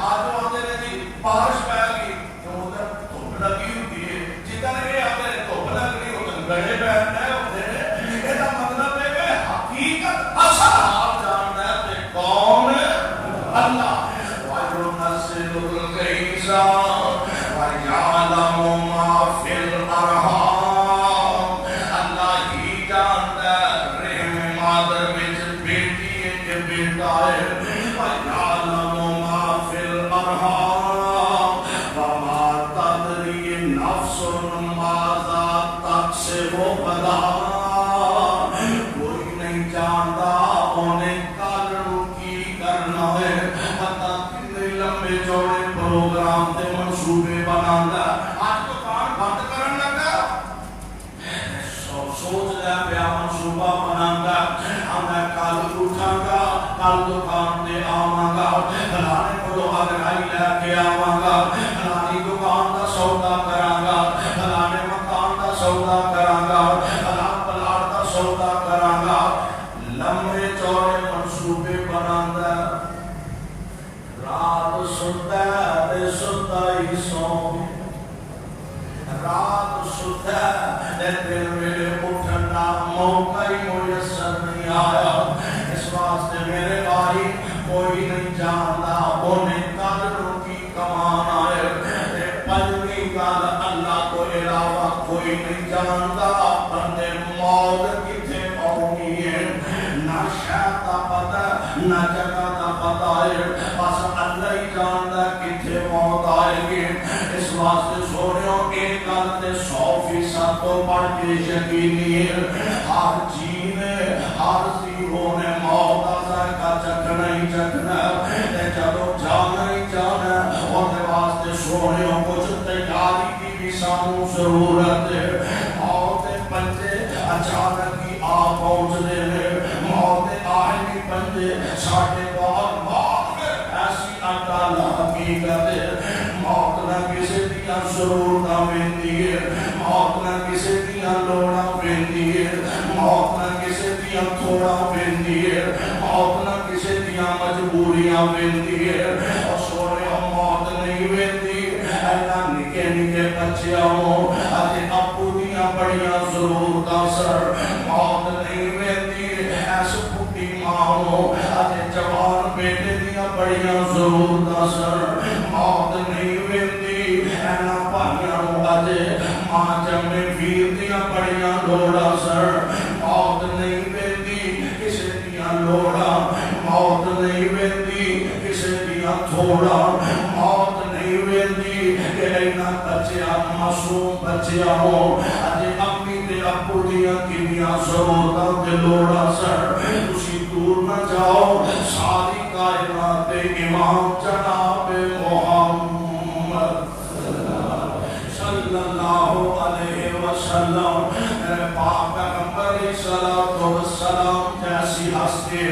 آج آتے نے جی بارش پہ گئی کیوں ادھر دھوپ لگی ہوتی ہے جدھر یہ آتے ہیں دھوپ لگ رہی ادھر گڑے پہننے ہوتے ہیں یہ مطلب ہے کہ حقیقت اصل حال جاننا ہے کہ کون اللہ وَيُنَزِّلُ الْغَيْثَ وَيَعْلَمُ مَا فِي الْأَرْحَامِ اللہ ہی جانتا ہے رحم مادر وچ بیٹی ہے کہ بیٹا ہے وَيَعْلَمُ مَا فِي الْأَرْحَامِ وَمَا تَدْرِي نَفْسٌ مَاذَا تَكْسِبُ غَدًا کوئی نہیں جانتا انہیں کل کی کرنا ہے پتہ کتنے لمبے چوڑے پروگرام تے منصوبے بنانا آج تو کام بند کرن لگا سوچ لیا پیا منصوبہ بنانا میں کل اٹھاں گا کل دکان تے آواں گا فلانے کو اگرائی لے کے آواں گا فلانی دکان دا سودا کراں گا فلانے مکان دا سودا کراں گا فلاں پلاٹ دا سودا کراں گا لمبے چوڑے منصوبے بنانا رات ستا ہے ستا ہی سو رات ستا ہے دل میرے اٹھنا موقع ہی میسر نہیں آیا اس واسطے میرے بھائی کوئی نہیں جانتا انہیں قدروں کی کمان آئے پنجویں گل اللہ کو علاوہ کوئی نہیں جانتا بندے موت کتنے آنی ہے نہ شاید کا پتہ نہ جگہ کا پتہ ہے بس اللہ ہی جانتا کتنے موت آئے گی اس واسطے سوڑیوں ایک گل تے 100% تو بڑھ کے یقینی ہے ہر جینے ہر زیروں نے موت کا چکنا ہی چکنا ہے جدو جانا ہی جانا اور واسطے سوڑیوں کچھ تیاری کی بھی سانوں ضرورت ہے موت پنجے اچانک ہی آ پہنچ دے موت آئے بھی پنجے ساڑھے بہت موت ایسی اٹال حقیقت ہے موت نہ کسی دیا ضرورتہ ویندی ہے موت نہ کسی دیا لوڑا ویندی ہے موت نہ کسی دیا تھوڑا ویندی ہے موت نہ کسی دیا مجبوریاں ویندی ہے اور سوڑے موت نہیں ویندی اینا نکے نکے بچے ہوں آجے ابو دیا بڑیاں ضرورتہ سر موت نہیں ویندی ایسے پھٹی ماں ہوں آجے جوان بیٹے دیا بڑیاں ضرورتہ سر موت نہیں ویندی اینا پانیاں ہوں آجے ماں جمع ویر دیا بڑیاں لوڑا سر موت نہیں ویندی کسے دیا لوڑا موت نہیں ویندی کسے دیا تھوڑا موت نہیں ویندی کہ اینا بچیا معصوم بچیا ہو آجے امی دے ابو دیا کنیا ضرورتاں دے لوڑا سر اسی دور نہ جاؤ ساری کائنات امام جناب محمد صلی اللہ علیہ وسلم میرے پاک پیغمبر صلی اللہ علیہ وسلم جیسی ہستی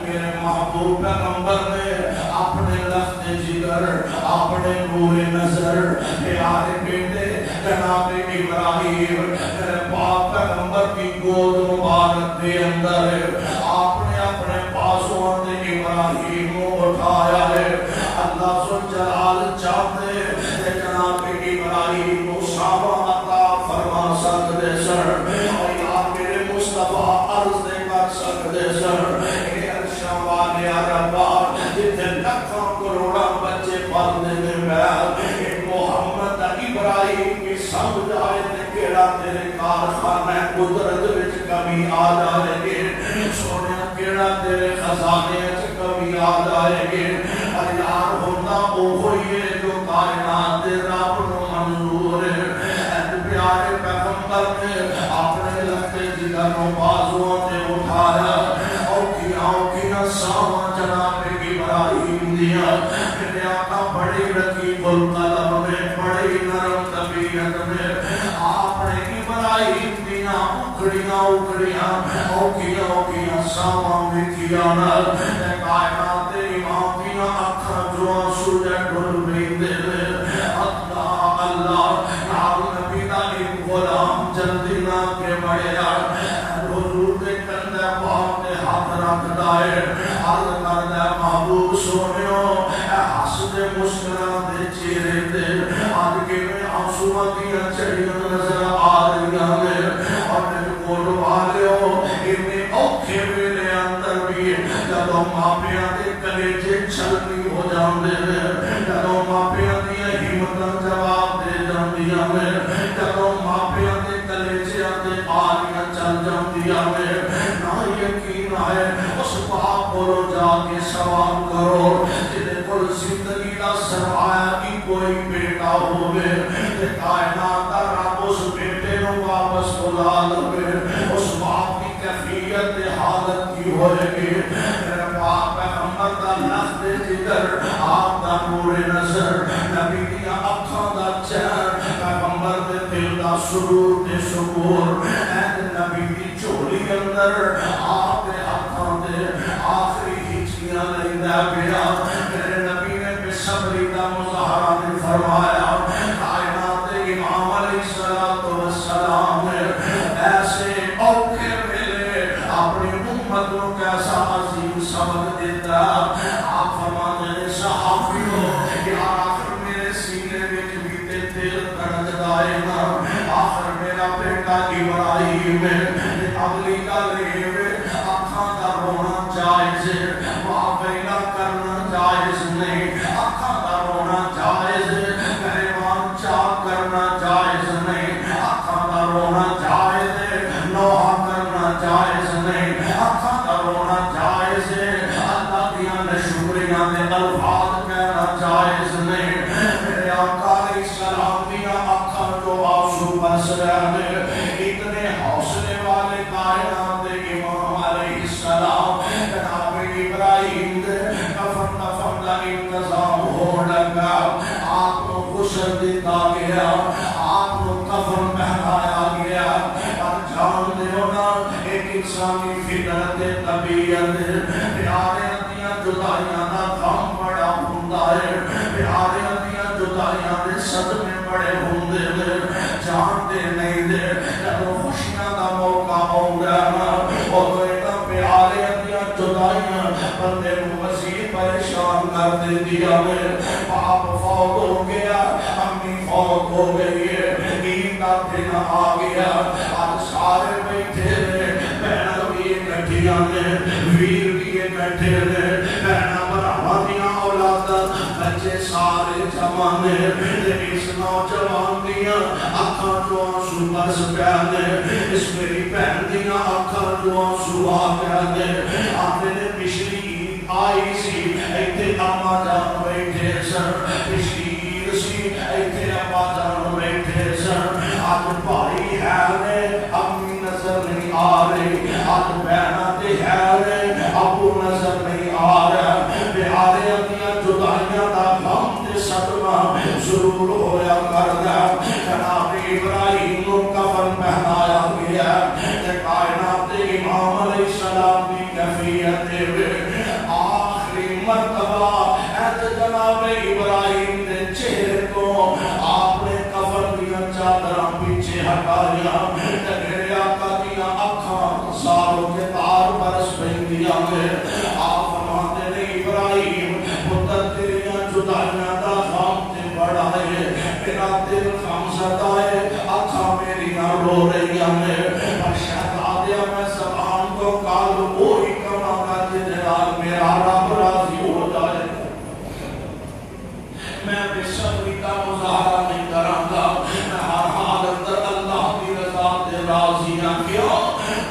میرے محبوب پیغمبر نے اپنے لفظ جگر اپنے نور نظر پیارے بیٹے جناب ابراہیم میرے پاک پیغمبر کی گود مبارک دے اندر آپ نے اپنے پاسوں دے ابراہیم کو اٹھایا ہے اللہ سو جلال چاہتے جناب ابراہیم کو صحابہ عطا فرما سکتے سر اور یا میرے مصطفیٰ عرض دے کر سکتے سر اے عرشہ والے عربا جتنے لکھاں کروڑا بچے پڑھنے میں اے محمد ابراہیم کی سمجھ آئے تے کیڑا تیرے کارخانہ قدرت وچ کمی آ جائے گے سونے کیڑا تیرے خزانے وچ کمی آ جائے گے اور یار ہوتا وہی ہے جو کائنات دے رب نو منظور ہے اے پیارے پیغمبر نے اپنے لفظ جگر نو بازوؤں تے اٹھایا اوکھیاں ساواں جناب ابراہیم دیا میرے آقا بڑی رقیب القلب میں بڑی نرم طبیعت میں آپ نے ابراہیم دیا اکڑیاں اوکھیاں ساواں میں کیا نال کائنات امام دیا اکھاں جو آنسو دے ڈھل بیندے اللہ اللہ یار نبی دا ایک غلام جلدی نہ کے بڑے حضور دے کندے پاک دے ہاتھ رکھ دائے عرض کردہ محبوب سونیو اے حسن دے مسکراتے چہرے تے آج کے میں آنسواں دیاں چڑیاں نظر آ رہی ہیں اور میرے کول والیو انہیں اوکھے ویلے اندر بھی جدوں ماپیاں دے کلیجے چھلنی ہو جاندے ہیں جدوں ماپیاں دیاں ہمتاں جواب دے جاندیاں ہیں جدوں ماپیاں دے کلیجے تے آلیاں چل جاندیاں ہیں نا یقین ہے اس باپ کو جا کے سوال کرو جنہیں کل زندگی کا سرمایہ کی کوئی بیٹا ہوئے کائنات کا رب اس بیٹے نو واپس بلا لے اس باپ کی کیفیت حالت کی ہوئے گی میرے باپ پیغمبر دا لفظ جگر آپ دا نور نظر نبی دیا اکھاں دا چہر پیغمبر دے دل دا سرور دے سکور اے نبی دی چولی اندر آپ دے اکھاں دے آخری ہچکیاں لیندہ گیا میرے نبی نے بے صبری دا مظاہرہ نے فرمایا کائنات امام علیہ السلام نے ایسے اوکھے ملے اپنی امت کو کیسا عظیم سبق دیتا آپ فرماتے ہیں صحابیوں یار آخر میرے سینے میں بھی تیل تڑک دائے نا آخر میرا بیٹا ابراہیم اگلی کا لیے اکھاں کا رونا جائز ہے واقعہ کرنا جائز نہیں اکھاں کا رونا جائز ہے گریبان چاک کرنا جائز نہیں اکھاں کا رونا جائز ہے نوحہ کرنا جائز نہیں اکھاں کا رونا جائز ہے اللہ دیاں نے شکریاں دے الفاظ کہنا جائز نہیں میرے آقا علیہ السلام دیاں اکھاں جو آنسو بس رہے اتنے حوصلے والے کائنات امام علیہ السلام جناب ابراہیم دے کفن دفن کا انتظام ہو لگا آپ کو غسل دیتا گیا آپ کو کفن پہنایا گیا اور جان دیو نا ایک انسانی فطرت طبیعت پیارے دیاں جدائیاں دا غم بڑا ہوندا ہے پیارے دیاں جدائیاں دے صدمے بڑے ہوندے نے جان دے نہیں دے جدوں خوشیاں دا موقع آوندا نا او پیارے دیاں جدائیاں بندے کو مزید پریشان کر دے دیا میں باپ فوت ہو گیا امی فوت ہو گئی ہے عید کا دن آ گیا آج سارے بیٹھے نے بہناں بھی اکٹھیاں نے ویر بھی اکٹھے نے بہناں بھراواں دیاں اولاداں بچے سارے جمع نے اس نوجوان دیاں اکھاں جو آنسو برس پیا نے اس میری بہن دیاں اکھاں جو آنسو آ گیا نے آنے نے پچھلی آئی سی ایتھے اما جان بیٹھے سن پچھلی عید سی ایتھے اما جان بیٹھے سن آج بھائی ہے نے امی نظر نہیں آ رہی آج بہناں تے ہے نے ابو نظر نہیں آ رہا پیارے دیاں جدائیاں دا غم تے صدمہ ضرور ہویا کردا جناب ابراہیم کو کفن پہنایا گیا تے کائنات امام علیہ السلام کی کیفیت دے آخری مرتبہ اے جناب ابراہیم دے چہرے کو آپ نے کفن دیا چادراں پیچھے ہٹایا تے میرے آقا دیا اکھاں سالوں کے تار برس پہندیاں میں آپ فرماتے نے ابراہیم پتر تیریاں جدائیاں دا غم تے بڑا ہے میرا دل غم زدہ ہے اکھاں میری نہ رو رہیاں میں پر شہزادیاں میں زبان کو کالو وہی کمانا جنرال میرا رب راضی ہو جائے میں بے صبری کا مظاہرہ نہیں کراں گا میں ہر حال اندر اللہ کی رضا تے راضی ہاں کیوں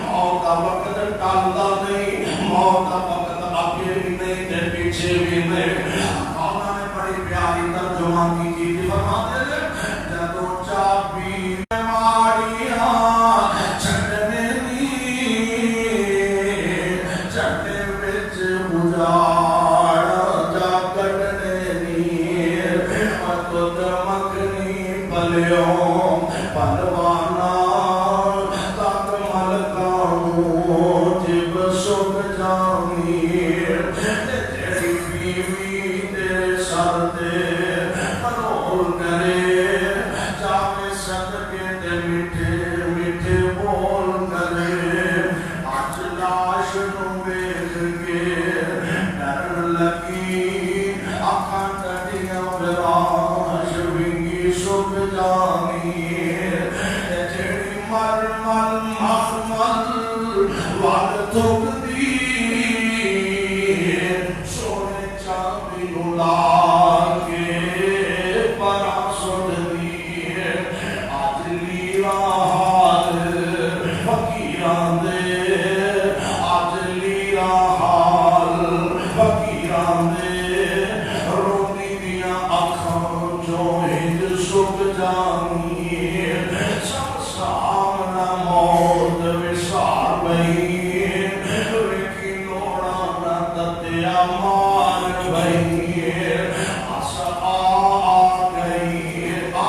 موت کا وقت ٹالدا نہیں موت کا وقت آگے بھی نہیں تے پیچھے بھی نہیں مولا نے بڑی پیاری ترجمہ کی چیز فرماتے ہیں جدوں چابی ماڑیاں چھڈنے دی چھڈے وچ اجاڑ جا کڈنے دی مت مکھنی پلیوں پلوانا تک ملکاں جب سک جانی تیری بیوی تیرے سر تے پرول کرے جاوے صدقے تے میٹھے میٹھے بول کرے آج لاش نو ویکھ کے ڈر لگی اکھاں ٹڈی جانی جڑی مر مر مر مر وال تھوک دی سونے چاندی نو لا کے پرا سٹ دی اج لیلا حال فقیراں دے اج لیلا حال فقیراں دے روندی دیاں اکھاں چوں ہند سک جانی سب سامنا موت وسار بئی ویکھی لوڑا نہ دتیا مار بئی اس آ گئی آ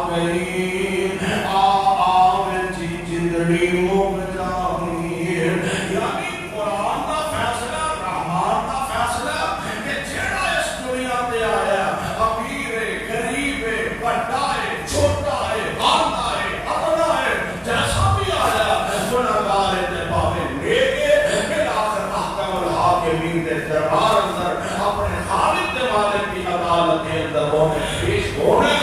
گئی وچی جندڑی مک جانی یعنی قرآن دا فیصلہ رحمان دا فیصلہ کہ جیڑا اس دنیا تے آیا امیر ہے غریب ہے بڑا ہے چھوٹا ہے آلہ ہے ادنا ہے جیسا بھی آیا گناہگار ہے تے پاوے نیک ہے بالآخر احکم الحاکمین دے دربار اندر اپنے خالق دے مالک کی عدالت کے اندر وہ پیش ہونے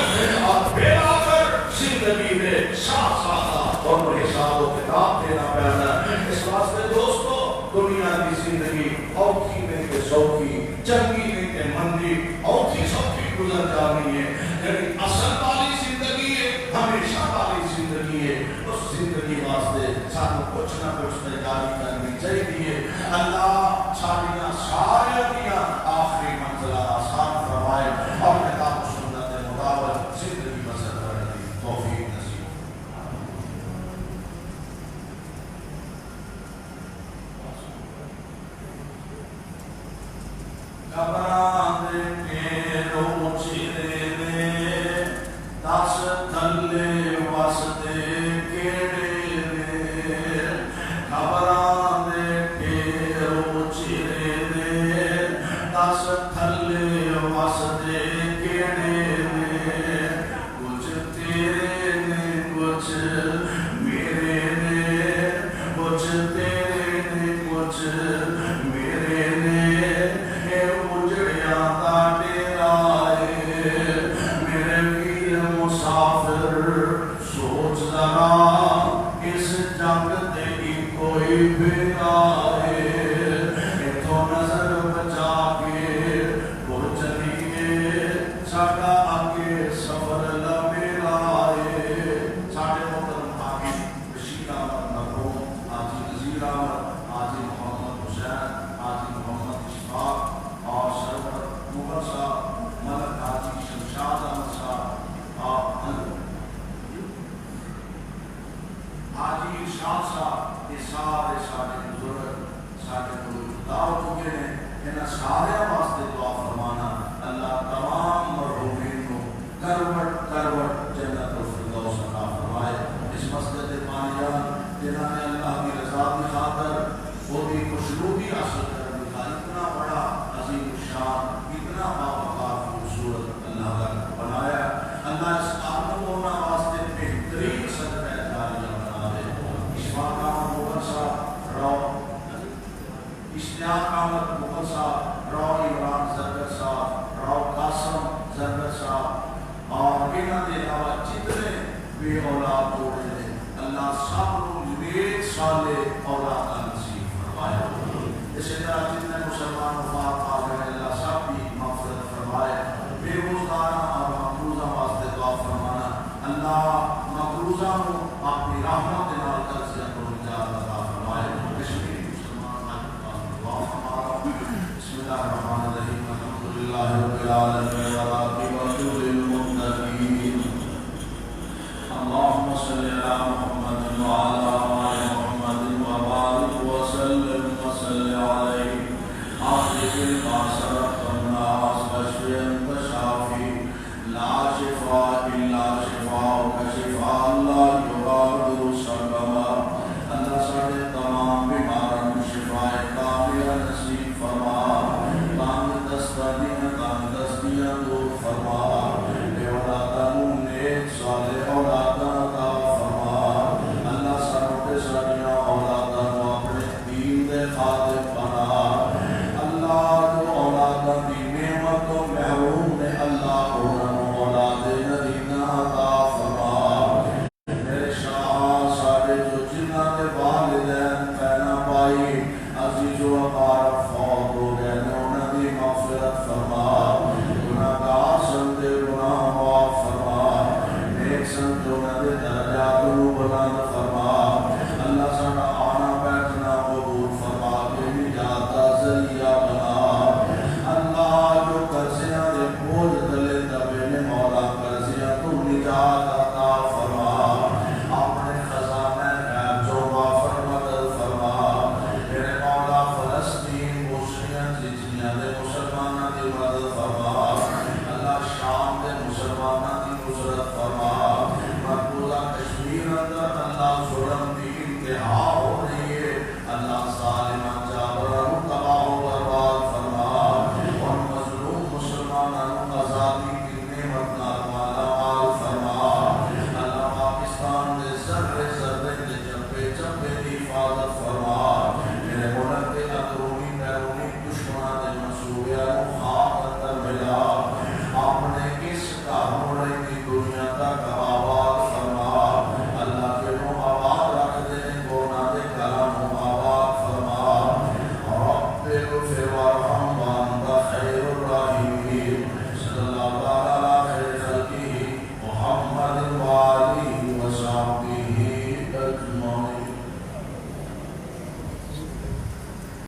اور بالآخر زندگی دے ساتھ ساتھ اور حساب و کتاب دینا پیدا اس واسطے دوستو دنیا کی زندگی اوکھی نہیں کہ سوکھی چنگی نہیں کہ مندی اوکھی سوکھی گزر جانی ہے لیکن اصل والی زندگی ہے ہمیشہ والی زندگی ہے اس زندگی واسطے سانو کچھ نہ کچھ تیاری کرنی چاہیے اللہ ساریاں سارے دیا آخری منزلہ آسان فرمائے اور کتاب و سنت مطابق زندگی بسر کرنے کی توفیق نصیب گھبران کے روچی دے دس تھلے واسطے کیڑے دے گھبران کے روچی دے دس تھلے واسطے کیڑے دے کچھ تیرے نے کچھ میرے نے کچھ تیرے نے کچھ میرے نے میرے ویر مسافر سوچ ذرا اس جنگ تے کوئی بھیڑا ہے اتھوں نظر بچا کے وہ چلیے ساڈا اگے سفر لمیلا ہے ساڈے محترم حاکم رشید احمد مرحوم حاجی نذیر احمد حاجی محمد حسین حاجی محمد اشفاق اور سرور مغل صاحب ملک حاجی شمشاد احمد صاحب اور حاجی ارشاد صاحب یہ سارے بزرگ سارے دعو چکے ہیں انہاں سارے واسطے دعا فرمانا اللہ تمام مرحومین کو کروٹ کروٹ جنت الفردوس عطا فرمائے اس مسجد پانیان جنہاں نے اللہ کی رضا کی خاطر وہ بھی خوشنودی حاصل کرنے کا اتنا بڑا عظیم شان اتنا باوقار خوبصورت اللہ کا بنایا اللہ اس کام کو نہ واسطے بہترین صدقہ جاریہ بنا دے اشفاق احمد مغل صاحب رو اشتیاق احمد مغل صاحب رو عمران زرگر صاحب رو قاسم زرگر صاحب اور انہاں دے علاوہ جتنے بے اولاد جوڑے ہیں اللہ سب کو نیک صالح اولاد نصیب فرمائے اسی طرح جتنے مسلمان وفات پا گئے اللہ سب کی مغفرت فرمائے بے روزگارہ اور مقروضہ واسطے دعا فرمانا اللہ مقروضہ کو اپنی رحمت نال کر سے اپنی نجات عطا فرمائے کشمیر مسلمان دعا فرمانا بسم اللہ الرحمن الرحیم الحمدللہ رب العالمین والعاقبۃ للمتقین اللهم صل على محمد وعلى